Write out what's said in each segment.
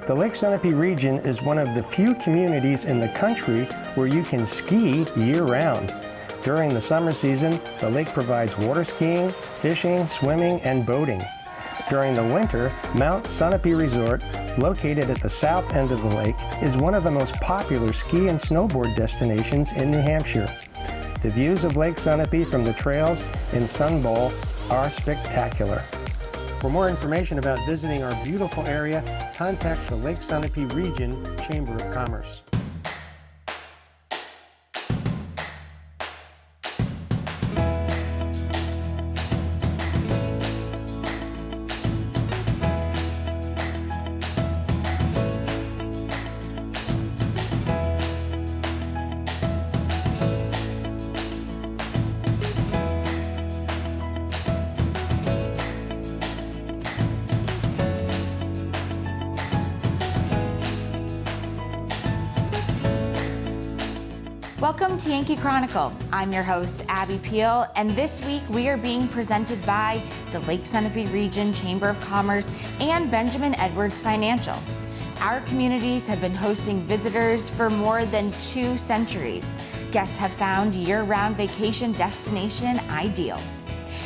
The Lake Sunapee region is one of the few communities in the country where you can ski year-round. During the summer season, the lake provides water skiing, fishing, swimming, and boating. During the winter, Mount Sunapee Resort, located at the south end of the lake, is one of the most popular ski and snowboard destinations in New Hampshire. The views of Lake Sunapee from the trails in Sun Bowl are spectacular. For more information about visiting our beautiful area, contact the Lake Sunapee Region Chamber of Commerce. Welcome to Yankee Chronicle. I'm your host, Abby Peel, and this week we are being presented by the Lake Sunapee Region Chamber of Commerce and Benjamin Edwards Financial. Our communities have been hosting visitors for more than 2 centuries. Guests have found year-round vacation destination ideal.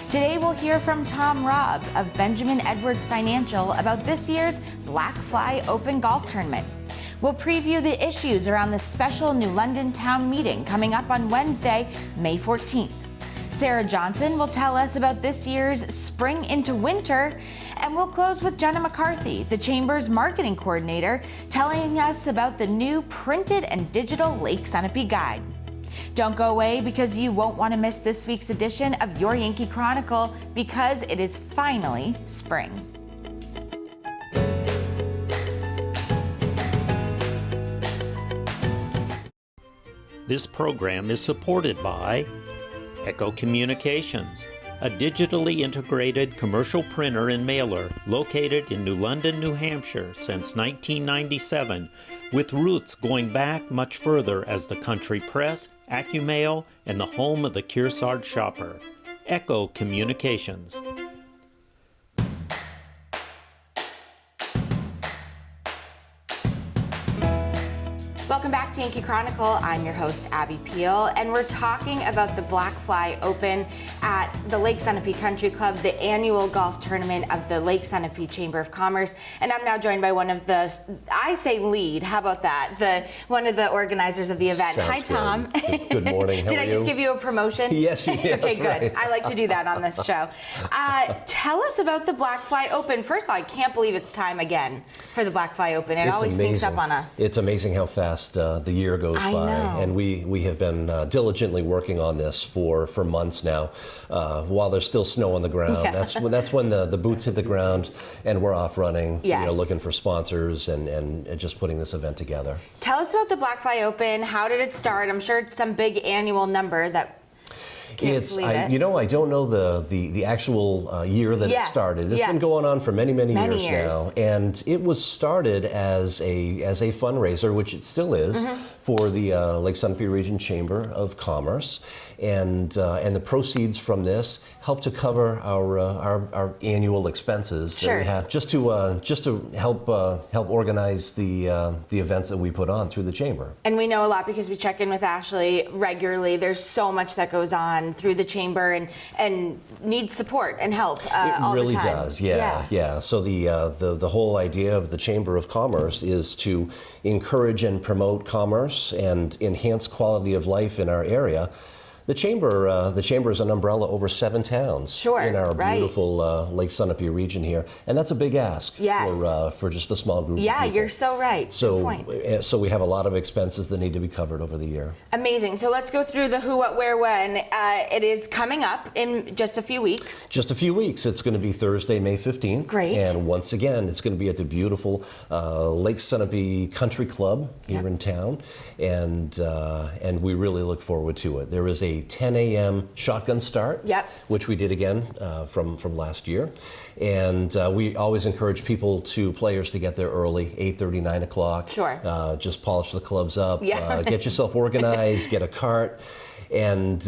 Today we'll hear from Robb of Benjamin Edwards Financial about this year's Black Fly Open Golf Tournament. We'll preview the issues around the special New London Town Meeting coming up on Wednesday, May 14th. Sara Johnson will tell us about this year's Spring into Winter, and we'll close with Jenna McCarthy, the Chamber's marketing coordinator, telling us about the new printed and digital Lake Sunapee Guide. Don't go away, because you won't want to miss this week's edition of your Yankee Chronicle, because it is finally spring. This program is supported by Echo Communications, a digitally integrated commercial printer and mailer located in New London, New Hampshire since 1997, with roots going back much further as the country press, AccuMail, and the home of the Kearsarge shopper. Echo Communications. Welcome back to Yankee Chronicle. I'm your host, Abby Peel, and we're talking about the Black Fly Open at the Lake Sunapee Country Club, the annual golf tournament of the Lake Sunapee Chamber of Commerce. And I'm now joined by one of the, I say lead, how about that? One of the organizers of the event. Sounds Hi, Tom. Good morning. How Did are I you? just give you a promotion? Yes, you did. Okay, good. Right. I like to do that on this show. Tell us about the Black Fly Open. First of all, I can't believe it's time again for the Black Fly Open. It always sneaks up on us. It's amazing how fast the year goes by. know. And we have been diligently working on this for months now, while there's still snow on the ground. Yeah. That's when the boots hit the ground and we're off running, Yes. looking for sponsors and just putting this event together. Tell us about the Black Fly Open. How did it start? I'm sure it's some big annual number that can't believe it. I don't know the actual year that it started. It's been going on for many years now, and it was started as a fundraiser, which it still is, for the Lake Sunapee Region Chamber of Commerce, and the proceeds from this help to cover our annual expenses that we have, just to help organize the events that we put on through the chamber. And we know a lot because we check in with Ashley regularly. There's so much that goes on through the chamber and needs support and help all really the time. Does, yeah. So the whole idea of the Chamber of Commerce is to encourage and promote commerce and enhance quality of life in our area. The chamber is an umbrella over 7 towns in our beautiful Lake Sunapee region here, and that's a big ask for just a small group of people. You're so right. So, Good point. So we have a lot of expenses that need to be covered over the year. Amazing. So let's go through the who, what, where, when. It is coming up in just a few weeks. Just a few weeks. It's going to be Thursday, May 15th. Great. And once again, it's going to be at the beautiful Lake Sunapee Country Club here in town, and we really look forward to it. There is a 10 a.m. shotgun start, which we did again from last year. And we always encourage players to get there early, 8:30, 9 o'clock. Sure. Just polish the clubs up, get yourself organized, get a cart. and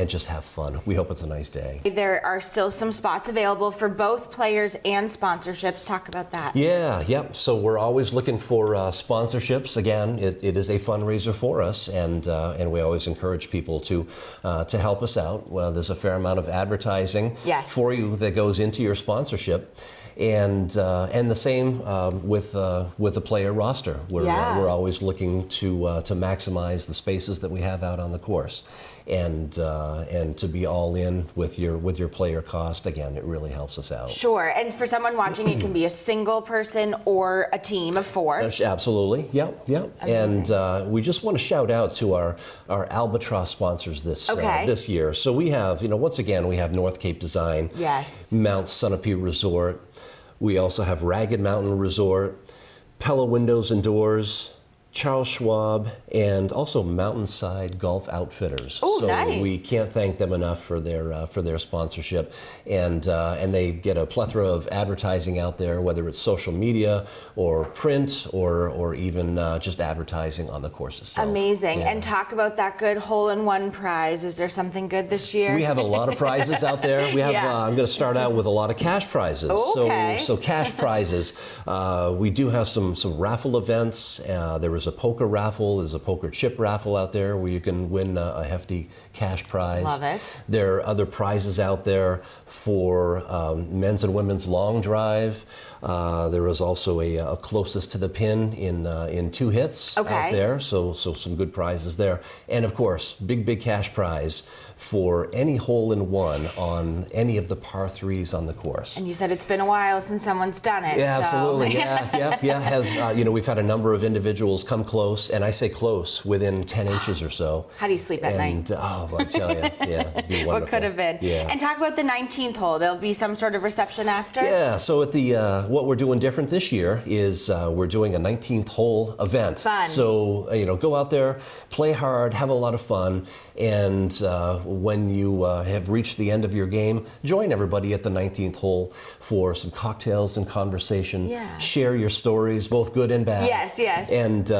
just have fun. We hope it's a nice day. There are still some spots available for both players and sponsorships. Talk about that. Yeah, yep. So we're always looking for sponsorships. Again, it is a fundraiser for us, and we always encourage people to help us out. Well, there's a fair amount of advertising for you that goes into your sponsorship. And the same with the player roster. We're always looking to maximize the spaces that we have out on the course, and to be all in with your player cost. Again, it really helps us out. Sure. And for someone watching, it can be a single person or a team of 4. Absolutely. Yep. Amazing. And we just want to shout out to our Albatross sponsors this year. So we have, once again, we have North Cape Design, Mount Sunapee Resort. We also have Ragged Mountain Resort, Pella Windows and Doors, Charles Schwab, and also Mountainside Golf Outfitters. Oh, so nice. we can't thank them enough for their sponsorship, and they get a plethora of advertising out there, whether it's social media or print or even just advertising on the course itself. Amazing. Yeah. And talk about that good hole-in-one prize. Is there something good this year? We have a lot of prizes out there. We have. I'm going to start out with a lot of cash prizes. Okay. So cash prizes. We do have some raffle events. There is a poker raffle. There's a poker chip raffle out there where you can win a hefty cash prize. Love it. There are other prizes out there for men's and women's long drive. There is also a closest to the pin in 2 hits out there. So some good prizes there. And of course, big cash prize for any hole-in-one on any of the par 3s on the course. And you said it's been a while since someone's done it. Yeah, so. absolutely. Yeah. We've had a number of individuals come close, and I say close, within 10 inches or so. How do you sleep at night? Oh, I tell you, it'd be wonderful. What could have been? Yeah. And talk about the 19th hole. There'll be some sort of reception after? Yeah, so at the what we're doing different this year is we're doing a 19th hole event. Fun. So, go out there, play hard, have a lot of fun, and when you have reached the end of your game, join everybody at the 19th hole for some cocktails and conversation. Yeah. Share your stories, both good and bad. Yes. And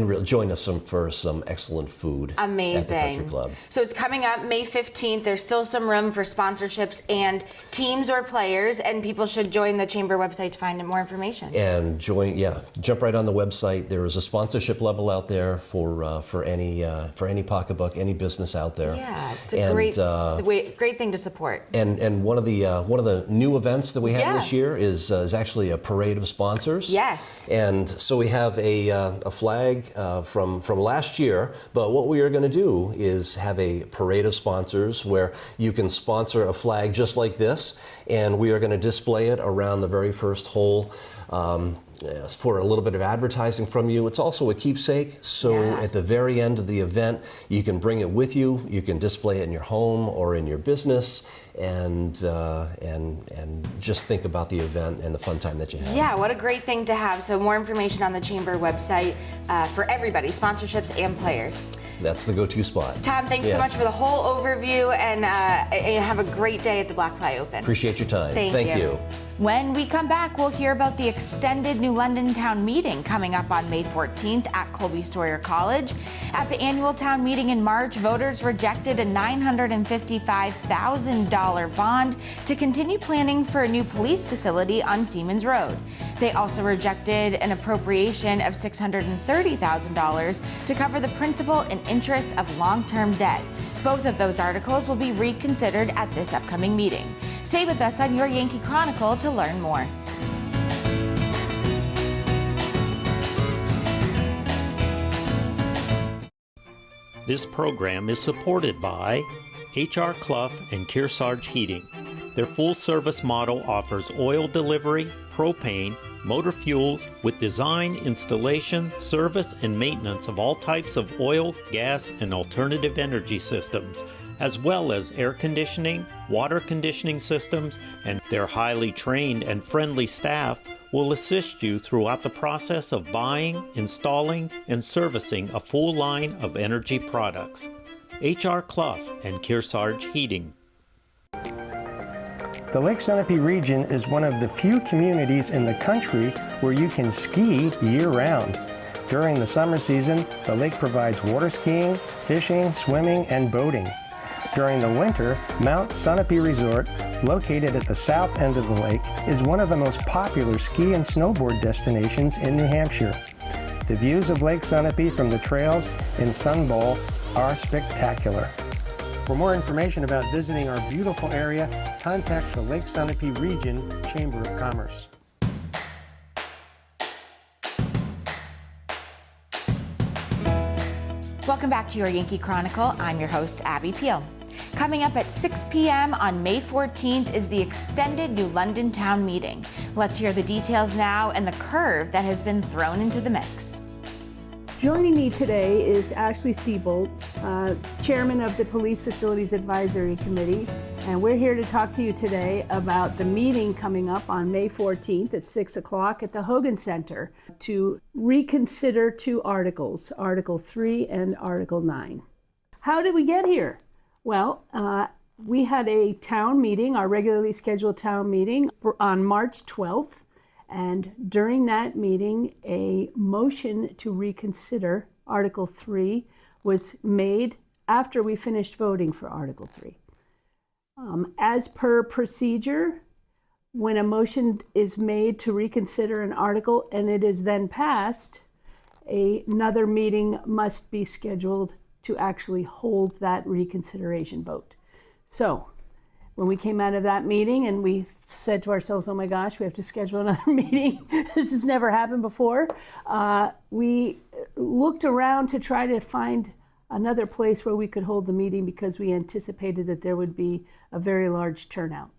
really join us for some excellent food. Amazing. At the Country Club. So it's coming up May 15th. There's still some room for sponsorships and teams or players, and people should join the Chamber website to find more information. And jump right on the website. There is a sponsorship level out there for any pocketbook, any business out there. Yeah, it's a great thing to support. And one of the new events that we have this year is actually a parade of sponsors. Yes. And so we have a flag from last year, but what we are going to do is have a parade of sponsors where you can sponsor a flag just like this, and we are going to display it around the very first hole. For a little bit of advertising from you. It's also a keepsake, so at the very end of the event, you can bring it with you. You can display it in your home or in your business, and just think about the event and the fun time that you have. Yeah, what a great thing to have. So more information on the Chamber website for everybody, sponsorships and players. That's the go-to spot. Tom, thanks so much for the whole overview, and have a great day at the Black Fly Open. Appreciate your time. Thank you. When we come back, we'll hear about the extended New London Town Meeting coming up on May 14th at Colby Sawyer College. At the annual town meeting in March, voters rejected a $955,000 bond to continue planning for a new police facility on Siemens Road. They also rejected an appropriation of $630,000 to cover the principal and interest of long-term debt. Both of those articles will be reconsidered at this upcoming meeting. Stay with us on your Yankee Chronicle to learn more. This program is supported by H.R. Clough and Kearsarge Heating. Their full-service model offers oil delivery, propane, motor fuels with design, installation, service, and maintenance of all types of oil, gas, and alternative energy systems, as well as air conditioning, water conditioning systems, and their highly trained and friendly staff will assist you throughout the process of buying, installing, and servicing a full line of energy products. H.R. Clough and Kearsarge Heating. The Lake Sunapee region is one of the few communities in the country where you can ski year-round. During the summer season, the lake provides water skiing, fishing, swimming, and boating. During the winter, Mount Sunapee Resort, located at the south end of the lake, is one of the most popular ski and snowboard destinations in New Hampshire. The views of Lake Sunapee from the trails in Sun Bowl are spectacular. For more information about visiting our beautiful area, contact the Lake Sunapee Region Chamber of Commerce. Welcome back to your Yankee Chronicle. I'm your host, Abby Peel. Coming up at 6 p.m. on May 14th is the extended New London Town Meeting. Let's hear the details now and the curve that has been thrown into the mix. Joining me today is Ashley Seabolt, Chairman of the Police Facilities Advisory Committee, and we're here to talk to you today about the meeting coming up on May 14th at 6 o'clock at the Hogan Center to reconsider two articles, Article 3 and Article 9. How did we get here? Well, we had a town meeting, our regularly scheduled town meeting on March 12th. And during that meeting, a motion to reconsider Article 3 was made after we finished voting for Article 3. As per procedure, when a motion is made to reconsider an article and it is then passed, another meeting must be scheduled to actually hold that reconsideration vote. So, when we came out of that meeting and we said to ourselves, oh my gosh, we have to schedule another meeting. This has never happened before. We looked around to try to find another place where we could hold the meeting because we anticipated that there would be a very large turnout.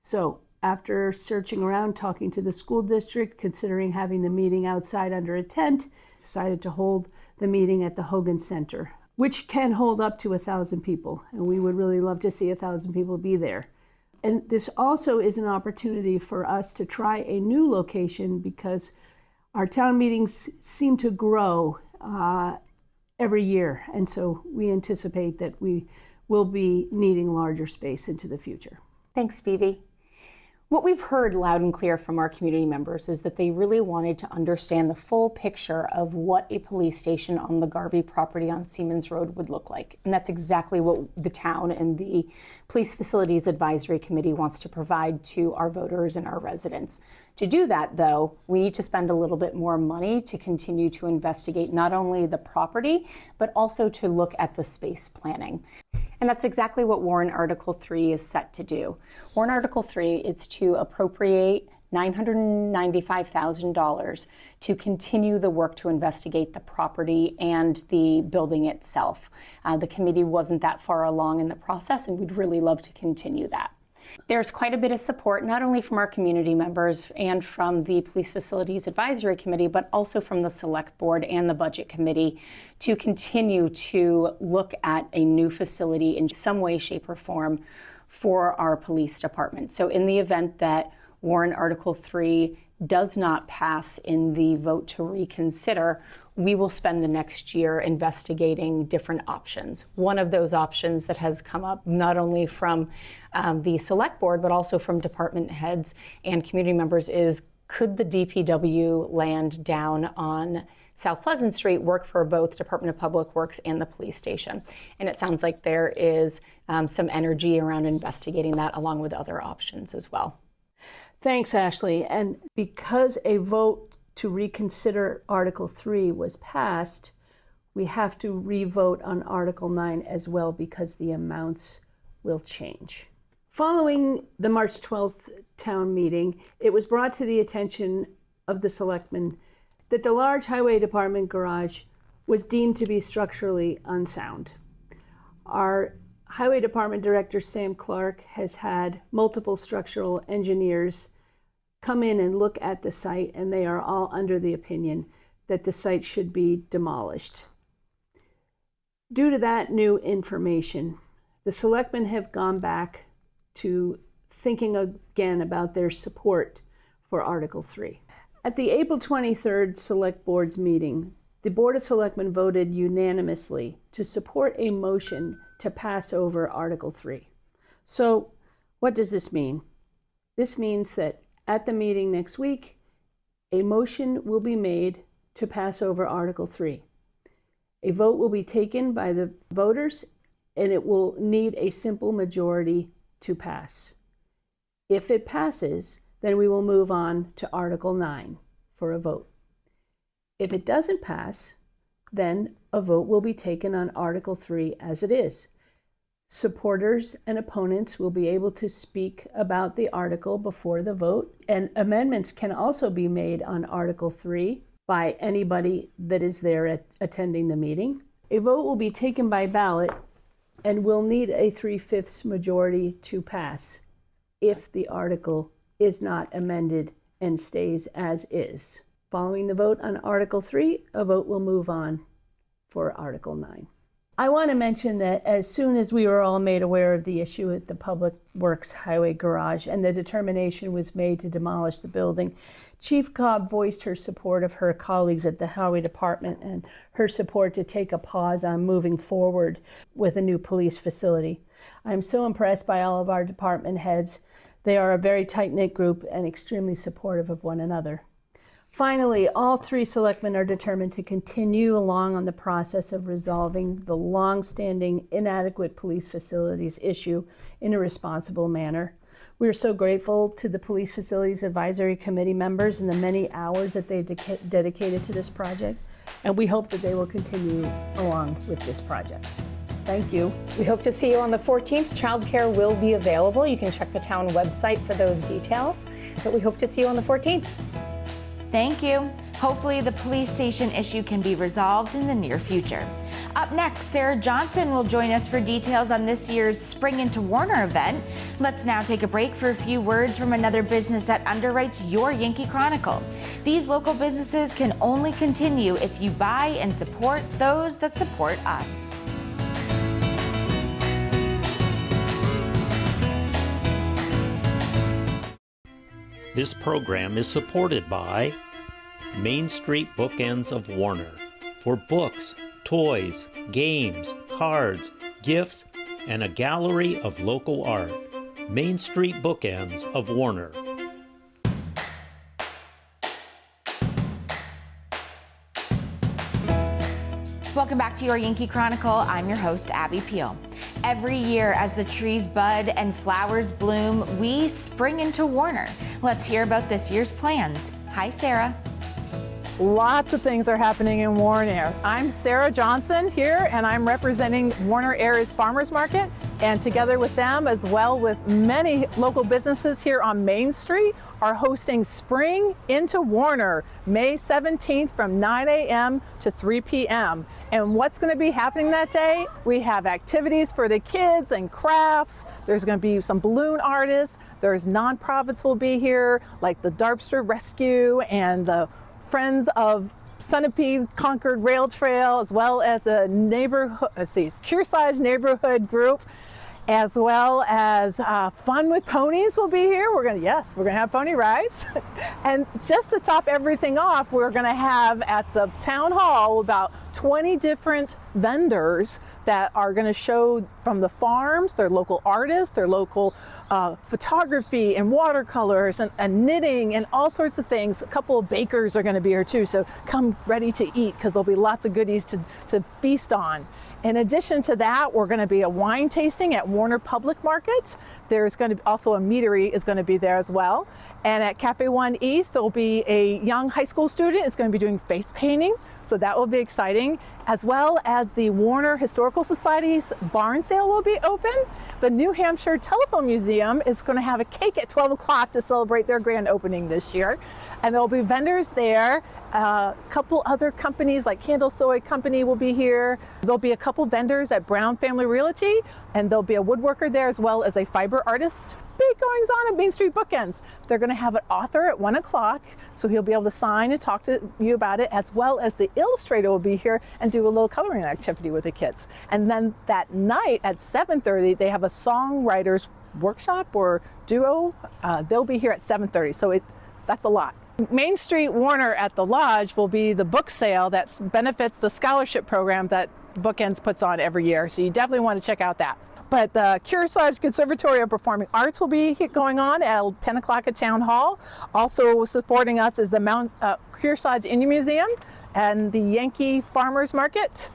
So after searching around, talking to the school district, considering having the meeting outside under a tent, decided to hold the meeting at the Hogan Center, which can hold up to 1,000 people. And we would really love to see 1,000 people be there. And this also is an opportunity for us to try a new location because our town meetings seem to grow every year. And so we anticipate that we will be needing larger space into the future. Thanks, Phoebe. What we've heard loud and clear from our community members is that they really wanted to understand the full picture of what a police station on the Garvey property on Siemens Road would look like. And that's exactly what the town and the Police Facilities Advisory Committee wants to provide to our voters and our residents. To do that, though, we need to spend a little bit more money to continue to investigate not only the property, but also to look at the space planning. And that's exactly what Warrant Article 3 is set to do. Warrant Article 3 is to appropriate $995,000 to continue the work to investigate the property and the building itself. The committee wasn't that far along in the process, and we'd really love to continue that. There's quite a bit of support, not only from our community members and from the Police Facilities Advisory Committee, but also from the Select Board and the Budget Committee to continue to look at a new facility in some way, shape, or form for our police department. So in the event that Warrant Article 3 does not pass in the vote to reconsider, we will spend the next year investigating different options. One of those options that has come up not only from the Select Board, but also from department heads and community members is, could the DPW land down on South Pleasant Street work for both Department of Public Works and the police station? And it sounds like there is some energy around investigating that along with other options as well. Thanks, Ashley. And because a vote to reconsider Article 3 was passed, we have to re-vote on Article 9 as well because the amounts will change. Following the March 12th town meeting, it was brought to the attention of the selectmen that the large highway department garage was deemed to be structurally unsound. Our highway department director, Sam Clark, has had multiple structural engineers come in and look at the site, and they are all under the opinion that the site should be demolished. Due to that new information, the selectmen have gone back to thinking again about their support for Article 3. At the April 23rd Select Board's meeting, the Board of Selectmen voted unanimously to support a motion to pass over Article 3. So what does this mean? This means that at the meeting next week, a motion will be made to pass over Article 3. A vote will be taken by the voters, and it will need a simple majority to pass. If it passes, then we will move on to Article 9 for a vote. If it doesn't pass, then a vote will be taken on Article 3 as it is. Supporters and opponents will be able to speak about the article before the vote, and amendments can also be made on Article 3 by anybody that is there attending the meeting. A vote will be taken by ballot and will need a 3/5 majority to pass if the article is not amended and stays as is. Following the vote on Article 3, a vote will move on for Article 9. I want to mention that as soon as we were all made aware of the issue at the Public Works Highway Garage and the determination was made to demolish the building, Chief Cobb voiced her support of her colleagues at the Highway Department and her support to take a pause on moving forward with a new police facility. I'm so impressed by all of our department heads. They are a very tight-knit group and extremely supportive of one another. Finally, all three selectmen are determined to continue along on the process of resolving the long-standing inadequate police facilities issue in a responsible manner. We are so grateful to the Police Facilities Advisory Committee members and the many hours that they've dedicated to this project, and we hope that they will continue along with this project. Thank you. We hope to see you on the 14th. Childcare will be available. You can check the town website for those details, but we hope to see you on the 14th. Thank you. Hopefully the police station issue can be resolved in the near future. Up next, Sara Johnson will join us for details on this year's Spring into Warner event. Let's now take a break for a few words from another business that underwrites your Yankee Chronicle. These local businesses can only continue if you buy and support those that support us. This program is supported by Main Street Bookends of Warner for books, toys, games, cards, gifts, and a gallery of local art. Main Street Bookends of Warner. Welcome back to your Yankee Chronicle. I'm your host, Abby Peel. Every year as the trees bud and flowers bloom, we spring into Warner. Let's hear about this year's plans. Hi, Sara. Lots of things are happening in Warner. I'm Sara Johnson here, and I'm representing Warner Area's Farmers Market, and together with them, as well with many local businesses here on Main Street, are hosting Spring into Warner, May 17th from 9 a.m. to 3 p.m. And what's going to be happening that day? We have activities for the kids and crafts. There's going to be some balloon artists. There's nonprofits will be here, like the Darpster Rescue and the Friends of Sunapee Concord Rail Trail, as well as a neighborhood, Kearsarge neighborhood group, as well as Fun with Ponies will be here. We're gonna have pony rides. And just to top everything off, we're gonna have at the town hall about 20 different vendors that are gonna show from the farms, their local artists, their local photography and watercolors and knitting and all sorts of things. A couple of bakers are gonna be here too, so come ready to eat because there'll be lots of goodies to feast on. In addition to that, we're going to be a wine tasting at Warner Public Market. There's going to be also a meadery is going to be there as well. And at Cafe One East, there'll be a young high school student is going to be doing face painting. So that will be exciting, as well as the Warner Historical Society's barn sale will be open. The New Hampshire Telephone Museum is going to have a cake at 12 o'clock to celebrate their grand opening this year. And there'll be vendors there. A couple other companies like Candle Soy Company will be here. There'll be a couple vendors at Brown Family Realty, and there'll be a woodworker there as well as a fiber artist. Big goings on at Main Street Bookends. They're going to have an author at 1 o'clock, so he'll be able to sign and talk to you about it, as well as the illustrator will be here and do a little coloring activity with the kids. And then that night at 7:30, they have a songwriters workshop or duo. They'll be here at 7:30, so that's a lot. Main Street Warner at the Lodge will be the book sale that benefits the scholarship program that Bookends puts on every year, so you definitely want to check out that. But the Kearsarge Conservatory of Performing Arts will be going on at 10 o'clock at Town Hall. Also supporting us is the Kearsarge Indian Museum and the Yankee Farmers Market.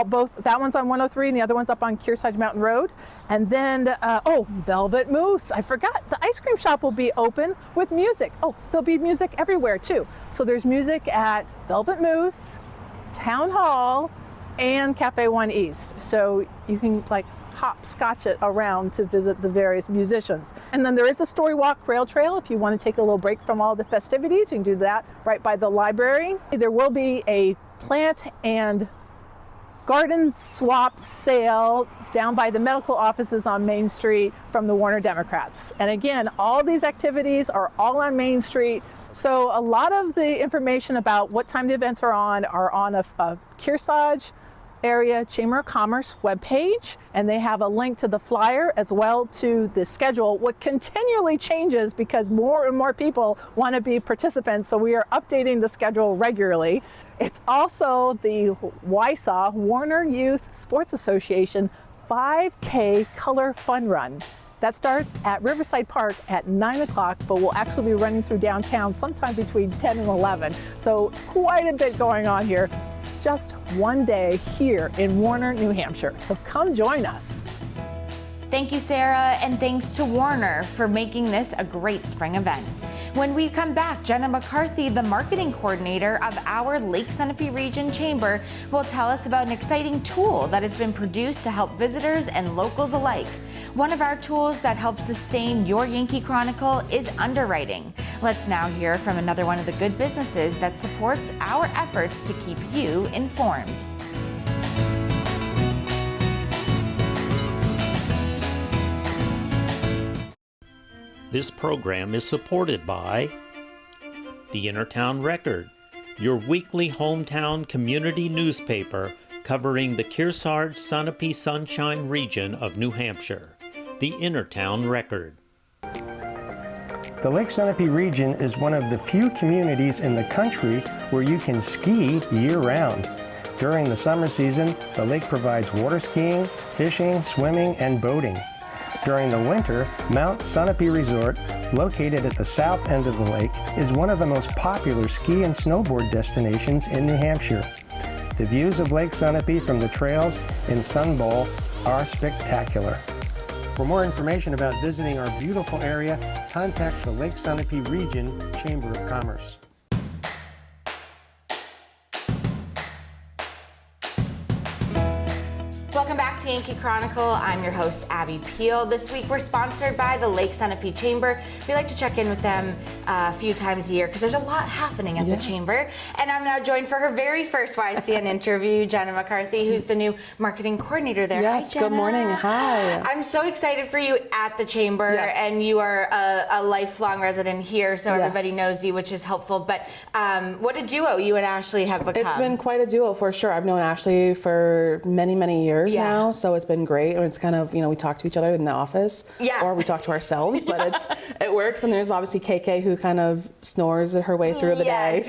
Both that one's on 103 and the other one's up on Kearsarge Mountain Road. And then, Velvet Moose. I forgot, the ice cream shop will be open with music. Oh, there'll be music everywhere too. So there's music at Velvet Moose, Town Hall, and Cafe 1 East. So you can like hopscotch it around to visit the various musicians. And then there is a Story Walk Rail Trail. If you want to take a little break from all the festivities, you can do that right by the library. There will be a plant and garden swap sale down by the medical offices on Main Street from the Warner Democrats. And again, all these activities are all on Main Street. So a lot of the information about what time the events are on a Kearsarge Area Chamber of Commerce webpage, and they have a link to the flyer as well to the schedule, what continually changes because more and more people want to be participants, so we are updating the schedule regularly. It's also the WYSA, Warner Youth Sports Association 5K Color Fun Run. That starts at Riverside Park at 9 o'clock, but we'll actually be running through downtown sometime between 10 and 11. So quite a bit going on here. Just one day here in Warner, New Hampshire. So come join us. Thank you, Sarah, and thanks to Warner for making this a great spring event. When we come back, Jenna McCarthy, the marketing coordinator of our Lake Sunapee Region Chamber, will tell us about an exciting tool that has been produced to help visitors and locals alike. One of our tools that helps sustain your Yankee Chronicle is underwriting. Let's now hear from another one of the good businesses that supports our efforts to keep you informed. This program is supported by the Innertown Record, your weekly hometown community newspaper covering the Kearsarge Sunapee Sunshine region of New Hampshire. The Innertown Record. The Lake Sunapee region is one of the few communities in the country where you can ski year-round. During the summer season, the lake provides water skiing, fishing, swimming, and boating. During the winter, Mount Sunapee Resort, located at the south end of the lake, is one of the most popular ski and snowboard destinations in New Hampshire. The views of Lake Sunapee from the trails in Sun Bowl are spectacular. For more information about visiting our beautiful area, contact the Lake Sunapee Region Chamber of Commerce. Welcome back to Yankee Chronicle. I'm your host, Abby Peel. This week we're sponsored by the Lake Sunapee Chamber. We like to check in with them a few times a year because there's a lot happening at the Chamber. And I'm now joined for her very first YCN interview, Jenna McCarthy, who's the new marketing coordinator there. Yes, hi, Jenna. good morning. Hi. I'm so excited for you at the Chamber, and you are a lifelong resident here, so everybody knows you, which is helpful. But what a duo you and Ashley have become. It's been quite a duo for sure. I've known Ashley for many, many years now, so it's been great. And it's kind of, we talk to each other in the office, or we talk to ourselves, but it works. And there's obviously KK who kind of snores her way through the day.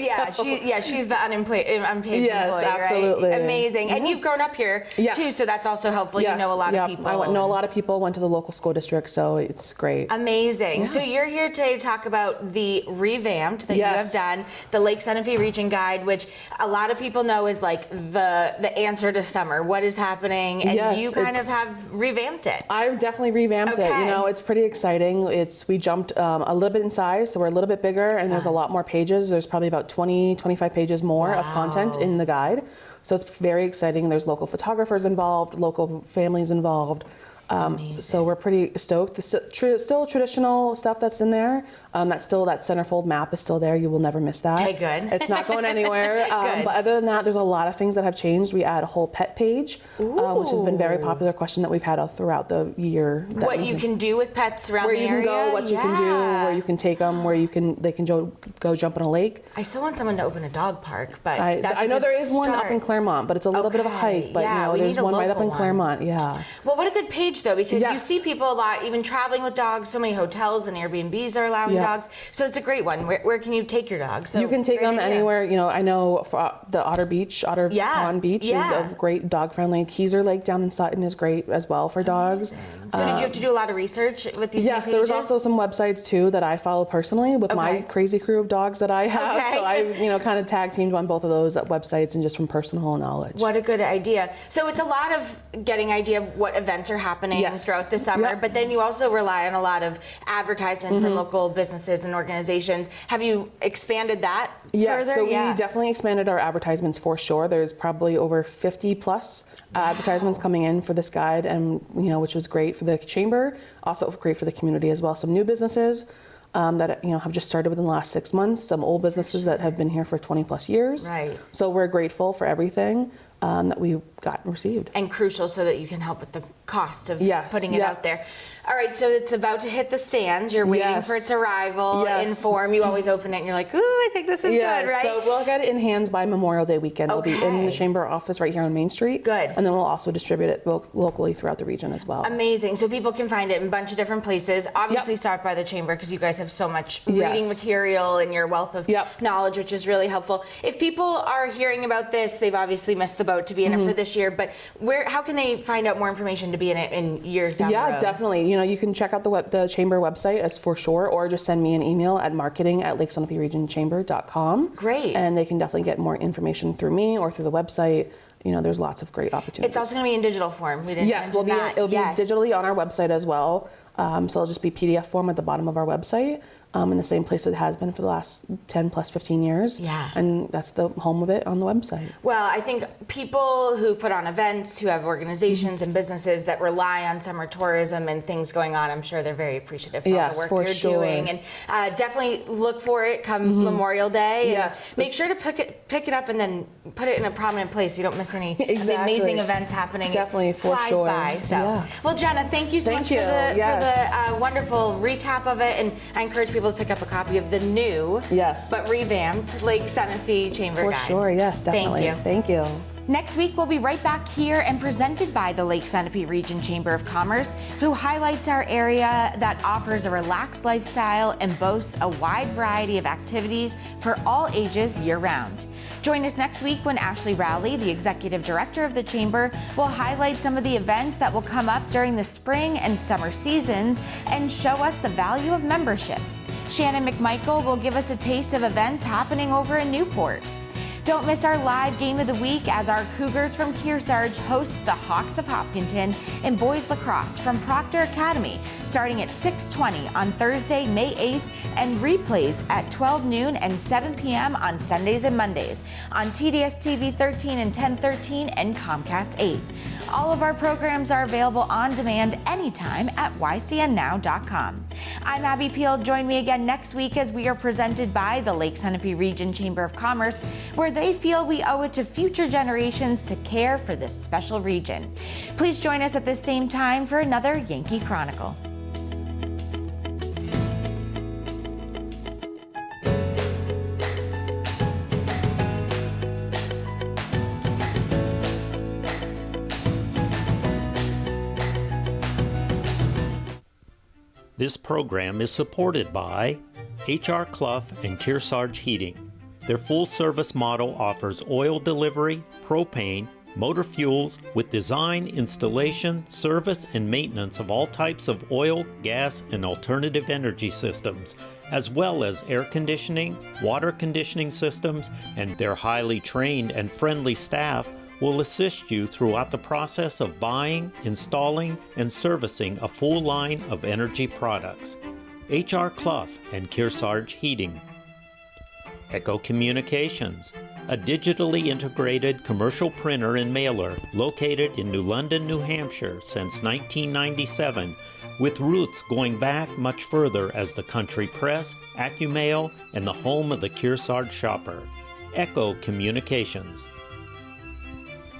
She's the unpaid employee, absolutely. Right? Amazing. And you've grown up here too, so that's also helpful. You know a lot of people. I know a lot of people, went to the local school district, so it's great. Amazing. Yeah. So you're here today to talk about the revamped that you have done, the Lake Sunapee Region Guide, which a lot of people know is like the answer to summer. What is happening? And you kind of have revamped it. I've definitely revamped it. It's pretty exciting. We jumped a little bit in size, so we're a little bit bigger, and there's a lot more pages. There's probably about 20, 25 pages more of content in the guide. So it's very exciting. There's local photographers involved, local families involved. So we're pretty stoked. Still traditional stuff that's in there. That centerfold map is still there. You will never miss that. Okay, good. It's not going anywhere. But other than that, there's a lot of things that have changed. We add a whole pet page, which has been a very popular question that we've had throughout the year. What you can do with pets around the area? Where you can go, what you can do, where you can take them, they can go jump in a lake. I still want someone to open a dog park, but I know there is one up in Claremont, but it's a little bit of a hike. But there's one right up in Claremont. Yeah. Well, what a good page age though, because you Yes. see people a lot, even traveling with dogs. So many hotels and Airbnbs are allowing dogs. So it's a great one. Where can you take your dog? So you can take great them idea. anywhere. You know, I know for the Otter Pond Beach is a great dog-friendly. Keezer Lake down in Sutton is great as well for dogs. So did you have to do a lot of research with these? Yes, new there was pages? also some websites too that I follow personally with my crazy crew of dogs that I have. Okay. So I, kind of tag teamed on both of those websites and just from personal knowledge. What a good idea. So it's a lot of getting idea of what events are happening throughout the summer, but then you also rely on a lot of advertisement from local businesses and organizations. Have you expanded that Yes, further? so we definitely expanded our advertisements for sure. There's probably over 50 plus advertisements coming in for this guide, and which was great for the chamber, also great for the community as well. Some new businesses that have just started within the last 6 months, some old businesses that have been here for 20 plus years. Right. So we're grateful for everything that we got and received. And crucial so that you can help with the cost of Yes, putting it out there. All right, so it's about to hit the stands. You're waiting for its arrival in form. You always open it and you're like, ooh, I think this is good, right? So we'll get it in hands by Memorial Day weekend. It'll be in the chamber office right here on Main Street. Good. And then we'll also distribute it locally throughout the region as well. Amazing. So people can find it in a bunch of different places. Obviously start by the chamber because you guys have so much reading material and your wealth of knowledge, which is really helpful. If people are hearing about this, they've obviously missed the boat to be in it for this year, but how can they find out more information to be in it in years down the road? Yeah, definitely. You can check out the chamber website as for sure, or just send me an email at marketing@lakesunapeeregionchamber.com. Great. And they can definitely get more information through me or through the website. There's lots of great opportunities. It's also going to be in digital form. We didn't mention that. It'll be digitally on our website as well. So it'll just be PDF form at the bottom of our website. In the same place it has been for the last 10 plus 15 years. Yeah. And that's the home of it on the website. Well, I think people who put on events, who have organizations and businesses that rely on summer tourism and things going on, I'm sure they're very appreciative for all the work you're doing. And definitely look for it come Memorial Day. Yes. Make sure to pick it up and then put it in a prominent place so you don't miss any of the amazing events happening. Definitely, for flies sure. by. So, well, Jenna, thank you so much for the wonderful recap of it. And I encourage people to pick up a copy of the new, but revamped Lake Sunapee Chamber Guide. For sure, yes, definitely. Thank you. Thank you. Next week, we'll be right back here and presented by the Lake Sunapee Region Chamber of Commerce, who highlights our area that offers a relaxed lifestyle and boasts a wide variety of activities for all ages year-round. Join us next week when Ashley Rowley, the Executive Director of the Chamber, will highlight some of the events that will come up during the spring and summer seasons and show us the value of membership. Shannon McMichael will give us a taste of events happening over in Newport. Don't miss our live game of the week as our Cougars from Kearsarge host the Hawks of Hopkinton in boys lacrosse from Proctor Academy, starting at 6:20 on Thursday, May 8th, and replays at 12 noon and 7 p.m. on Sundays and Mondays on TDS TV 13 and 1013 and Comcast 8. All of our programs are available on demand anytime at ycnnow.com. I'm Abby Peel. Join me again next week as we are presented by the Lake Sunapee Region Chamber of Commerce, where they feel we owe it to future generations to care for this special region. Please join us at the same time for another Yankee Chronicle. This program is supported by H.R. Clough and Kearsarge Heating. Their full-service model offers oil delivery, propane, motor fuels with design, installation, service, and maintenance of all types of oil, gas, and alternative energy systems, as well as air conditioning, water conditioning systems, and their highly trained and friendly staff will assist you throughout the process of buying, installing, and servicing a full line of energy products. H.R. Clough and Kearsarge Heating. Echo Communications, a digitally integrated commercial printer and mailer located in New London, New Hampshire since 1997, with roots going back much further as the country press, AccuMail, and the home of the Kearsarge shopper. Echo Communications.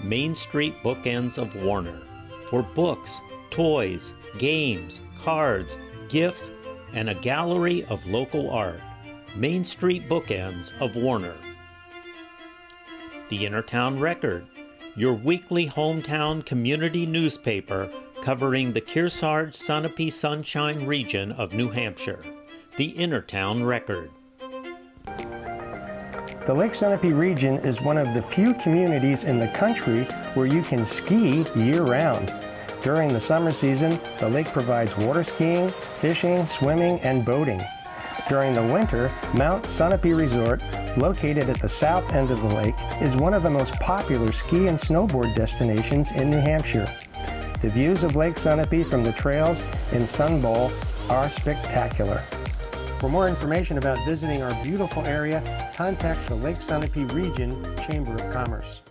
Main Street Bookends of Warner, for books, toys, games, cards, gifts, and a gallery of local art. Main Street Bookends of Warner. The Innertown Record, your weekly hometown community newspaper covering the Kearsarge-Sunapee Sunshine region of New Hampshire, the Innertown Record. The Lake Sunapee region is one of the few communities in the country where you can ski year-round. During the summer season, the lake provides water skiing, fishing, swimming, and boating. During the winter, Mount Sunapee Resort, located at the south end of the lake, is one of the most popular ski and snowboard destinations in New Hampshire. The views of Lake Sunapee from the trails in Sun Bowl are spectacular. For more information about visiting our beautiful area, contact the Lake Sunapee Region Chamber of Commerce.